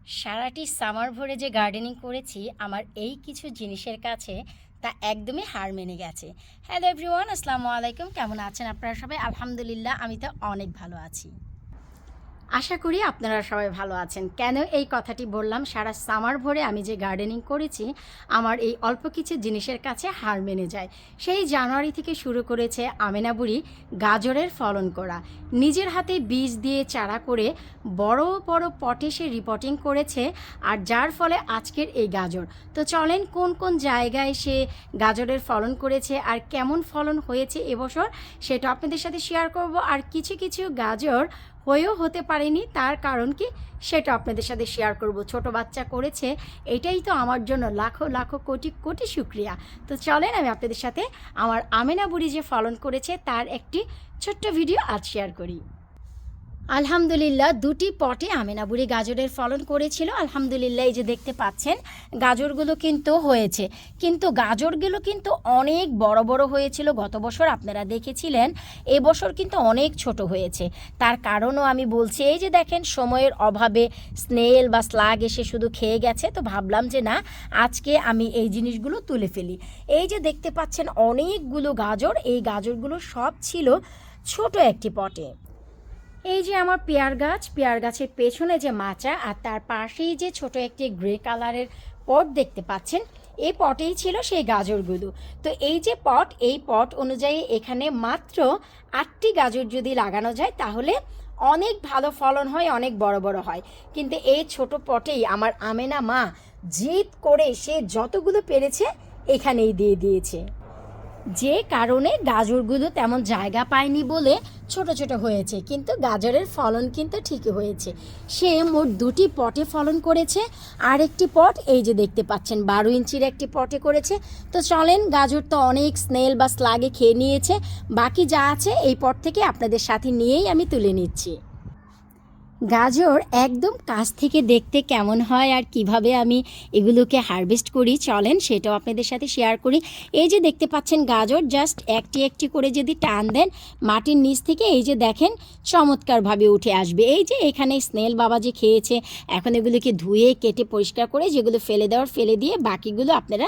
সারাটি সামার ভরে যে গার্ডেনিং করেছি আমার এই কিছু জিনিসের কাছে তা একদমই হার মেনে গেছে। হ্যালো এভরিওয়ান, আসসালামু আলাইকুম। কেমন আছেন আপনারা সবাই? আলহামদুলিল্লাহ, আমি তো অনেক ভালো আছি। আশা করি আপনারা সবাই ভালো আছেন। কেন এই কথাটি বললাম? সারা সামার ভরে আমি যে গার্ডেনিং করেছি আমার এই অল্প কিছু জিনিসের কাছে হার মেনে যায়। সেই জানুয়ারি থেকে শুরু করেছে আমেনা বুড়ি গাজরের ফলন করা। নিজের হাতে বীজ দিয়ে চারা করে বড় বড় পটে সে রিপোর্টিং করেছে, আর যার ফলে আজকের এই গাজর। তো চলেন কোন কোন জায়গায় সে গাজরের ফলন করেছে আর কেমন ফলন হয়েছে এবছর সেটা আপনাদের সাথে শেয়ার করব। আর কিছু কিছু গাজর হয়েও হতে পারেনি, তার কারণ কি সেটা আপনাদের সাথে শেয়ার করব। ছোট বাচ্চা করেছে, এটাই তো আমার জন্য লাখো লাখো কোটি কোটি শুক্রিয়া। তো চলেন আমি আপনাদের সাথে আমার আমেনা বুড়ি যে ফলন করেছে তার একটি ছোট্ট ভিডিও আজ শেয়ার করি। আলহামদুলিল্লাহ, দুটি পটে আমেনা বুড়ি গাজরের ফলন করেছিল। আলহামদুলিল্লাহ, এই যে দেখতে পাচ্ছেন গাজরগুলো কিন্তু হয়েছে, কিন্তু গাজরগুলো কিন্তু অনেক বড় বড় হয়েছিল। গত বছর আপনারা দেখেছিলেন, এবছর কিন্তু অনেক ছোট হয়েছে। তার কারণও আমি বলছি, এই যে দেখেন সময়ের অভাবে স্নেল বা স্লাগ এসে শুধু খেয়ে গেছে। তো ভাবলাম যে না, আজকে আমি এই জিনিসগুলো তুলে ফেলি। এই যে দেখতে পাচ্ছেন অনেকগুলো গাজর, এই গাজরগুলো সব ছিল ছোট একটি পটে। এই যে আমার পেয়ার গাছের পেছনে যে মাচা আর তার পাশেই যে ছোট একটি গ্রে কালারের পট দেখতে পাচ্ছেন, এই পটেই ছিল সেই গাজরগুলো। তো এই যে পট, এই পট অনুযায়ী এখানে মাত্র 8টি গাজর যদি লাগানো যায় তাহলে অনেক ভালো ফলন হয়, অনেক বড় বড় হয়। কিন্তু এই ছোট পটেই আমার আমেনা মা জিদ করে সে যতগুলো পেরেছে এখানেই দিয়ে দিয়েছে, যে কারণে গাজরগুলো তেমন জায়গা পায়নি বলে ছোট ছোট হয়েছে, কিন্তু গাজরের ফলন কিন্তু ঠিকই হয়েছে। সে মোট 2টি পটে ফলন করেছে, আর একটি পট এই যে দেখতে পাচ্ছেন 12 ইঞ্চির একটি পটে করেছে। তো চলেন, গাজর তো অনেক স্নেল বা স্লাগে খেয়ে নিয়েছে, বাকি যা আছে এই পট থেকে আপনাদের সাথে নিয়েই আমি তুলে নিচ্ছি। গাজর একদম কাছ থেকে দেখতে কেমন হয় আর কিভাবে আমি এগুলোকে হারভেস্ট করি চলেন সেটাও আপনাদের সাথে শেয়ার করি। এই যে দেখতে পাচ্ছেন গাজর জাস্ট একটি একটি করে যদি টান দেন মাটির নিচ থেকে এই যে দেখেন চমৎকারভাবে উঠে আসবে। এই যে এখানে স্নেল বাবা যে খেয়েছে, এখন এগুলোকে ধুয়ে কেটে পরিষ্কার করে যেগুলো ফেলে দেওয়ার ফেলে দিয়ে বাকিগুলো আপনারা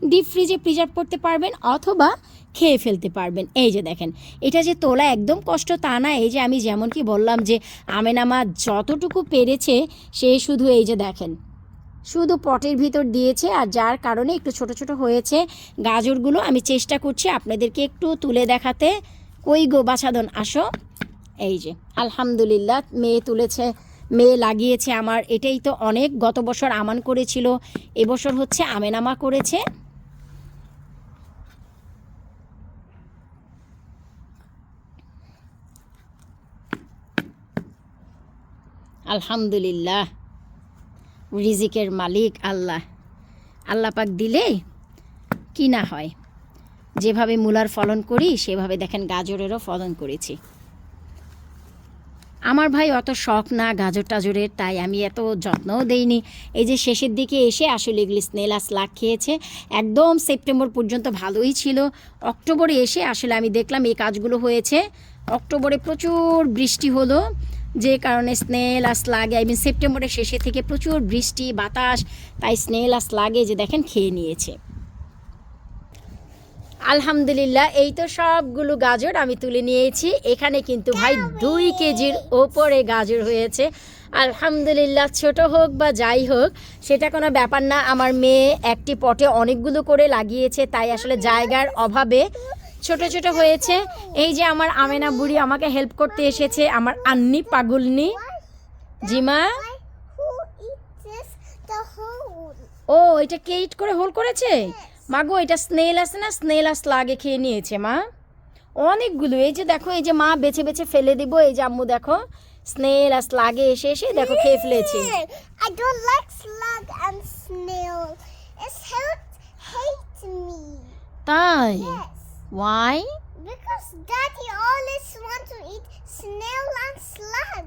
ডিপ ফ্রিজে প্রিজার্ভ করতে পারবেন অথবা খেয়ে ফেলতে পারবেন। এই যে দেখেন, এটা যে তোলা একদম কষ্ট তা না। এই যে আমি যেমন কি বললাম যে আমেনা মা যতটুকু পেরেছে সে শুধু এই যে দেখেন শুধু পটের ভিতর দিয়েছে, আর যার কারণে একটু ছোট ছোট হয়েছে গাজরগুলো। আমি চেষ্টা করছি আপনাদেরকে একটু তুলে দেখাতে। কই গো বাছাদন, আসো। এই যে আলহামদুলিল্লাহ মেয়ে তুলেছে, মেয়ে লাগিয়েছে আমার। এটাই তো অনেক। গত বছর আমান করেছিল, এবছর হচ্ছে আমেনা মা করেছে। আলহামদুলিল্লাহ, রিজিকের মালিক আল্লাহ। আল্লাহ পাক দিলে কি না হয়। যেভাবে মূলার ফলন করি সেভাবে দেখেন গাজরেরও ফলন করেছি। আমার ভাই অত শখ না গাজর টাজরের, তাই আমি এত যত্নও দেইনি। এই যে শেষের দিকে এসে আসলে এগুলি স্নেল আর স্লাগ খেয়েছে। একদম সেপ্টেম্বর পর্যন্ত ভালোই ছিল। অক্টোবরে এসে আসলে আমি দেখলাম এই কাজগুলো হয়েছে। অক্টোবরে প্রচুর বৃষ্টি হলো, যে কারণে স্নেল আর স্লাগে সেপ্টেম্বরের শেষে থেকে প্রচুর বৃষ্টি বাতাস, তাই স্নেল আর স্লাগে যে দেখেন খেয়ে নিয়েছে। আলহামদুলিল্লাহ, এই তো সবগুলো গাজর আমি তুলে নিয়েছি। এখানে কিন্তু ভাই 2 কেজির ওপরে গাজর হয়েছে। আলহামদুলিল্লাহ, ছোট হোক বা যাই হোক সেটা কোনো ব্যাপার না। আমার মেয়ে একটি পটে অনেকগুলো করে লাগিয়েছে, তাই আসলে জায়গার অভাবে ছোট ছোট হয়েছে। এই যে আমার আমেনা বুড়ি আমাকে হেল্প করতে এসেছে, আমার আন্নি পাগলনি জিমা। ও, এটা কে ইট করে হোল করেছে? মাগো, এটা স্নেল আছে না, স্নেল আর স্লাগে খেয়ে নিয়েছে মা অনেকগুলো। এই যে দেখো, এই যে মা বেছে বেছে ফেলে দিব। এই যে আম্মু দেখো স্নেল আর স্লাগে এসে এসে দেখো খেয়ে ফেলেছে। I don't like slug and snail. It hate me. তাই? Yes. Why? Because Daddy always want to eat snail and slug.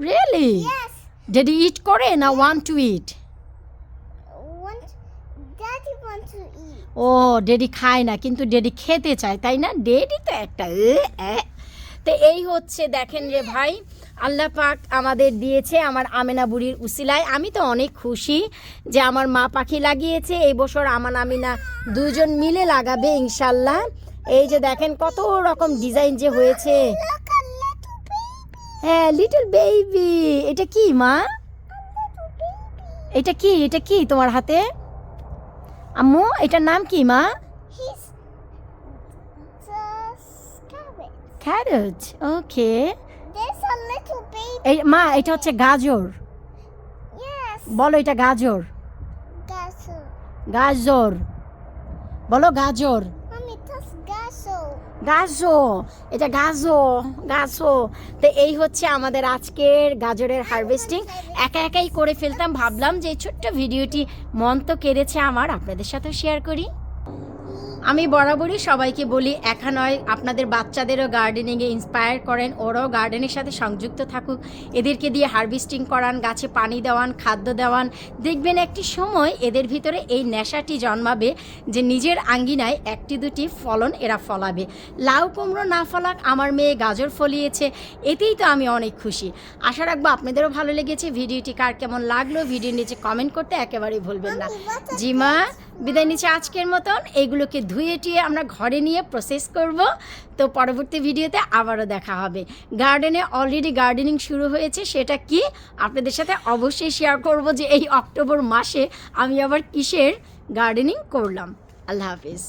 Really? Yes. Daddy eat করে না want to eat? Daddy want to eat. ও, daddy খায় না কিন্তু daddy খেতে চায়, তাই না? ডেডি তো একটা তো এই হচ্ছে দেখেন রে ভাই আল্লাহ পাক আমাদের দিয়েছে আমার আমেনা বুড়ির উসিলায়। আমি তো অনেক খুশি যে আমার মা পাখি লাগিয়েছে, এই বছর আমার আমিনা দুজন মিলে লাগাবে ইনশাল্লাহ। এই যে দেখেন কত রকম ডিজাইন যে হয়েছে। Look a little baby. হ্যাঁ, লিটল বেবি। এটা কি মা? এটা কি, এটা কি তোমার হাতে আম্মু? এটার নাম কি মা? He's just carrot. Carrot. Okay. There's a little baby. এই মা, এটা হচ্ছে গাজর। Yes. বলো এটা গাজর। Gajor. গাজর বলো, গাজর। Mommy, that's gajor. গাজো, এটা গাজো, গাজো। তো এই হচ্ছে আমাদের আজকের গাজরের হারভেস্টিং। একা একাই করে ফেলতাম, ভাবলাম যে এই ছোট্ট ভিডিওটি মন তো কেড়েছে আমার, আপনাদের সাথেও শেয়ার করি। আমি বরাবরই সবাইকে বলি, একা নয়, আপনাদের বাচ্চাদেরও গার্ডেনিংয়ে ইন্সপায়ার করেন, ওরাও গার্ডেনের সাথে সংযুক্ত থাকুক, এদেরকে দিয়ে হারভেস্টিং করান, গাছে পানি দেওয়ান, খাদ্য দেওয়ান। দেখবেন একটি সময় এদের ভিতরে এই নেশাটি জন্মাবে যে নিজের আঙ্গিনায় একটি দুটি ফলন এরা ফলাবে। লাউ কুমড়ো না ফলাক, আমার মেয়ে গাজর ফলিয়েছে, এতেই তো আমি অনেক খুশি। আশা রাখবো আপনাদেরও ভালো লেগেছে। ভিডিওটি কার কেমন লাগলো ভিডিওর নিচে কমেন্ট করতে একেবারেই ভুলবেন না। জিমা বিদায় নিচ্ছে আজকের মতন। এইগুলোকে ধুয়ে টুয়ে আমরা ঘরে নিয়ে প্রসেস করব। তো পরবর্তী ভিডিওতে আবারও দেখা হবে। গার্ডেনে অলরেডি গার্ডেনিং শুরু হয়েছে, সেটা কি আপনাদের সাথে অবশ্যই শেয়ার করব যে এই অক্টোবর মাসে আমি আবার কিসের গার্ডেনিং করলাম। আল্লাহ হাফিজ।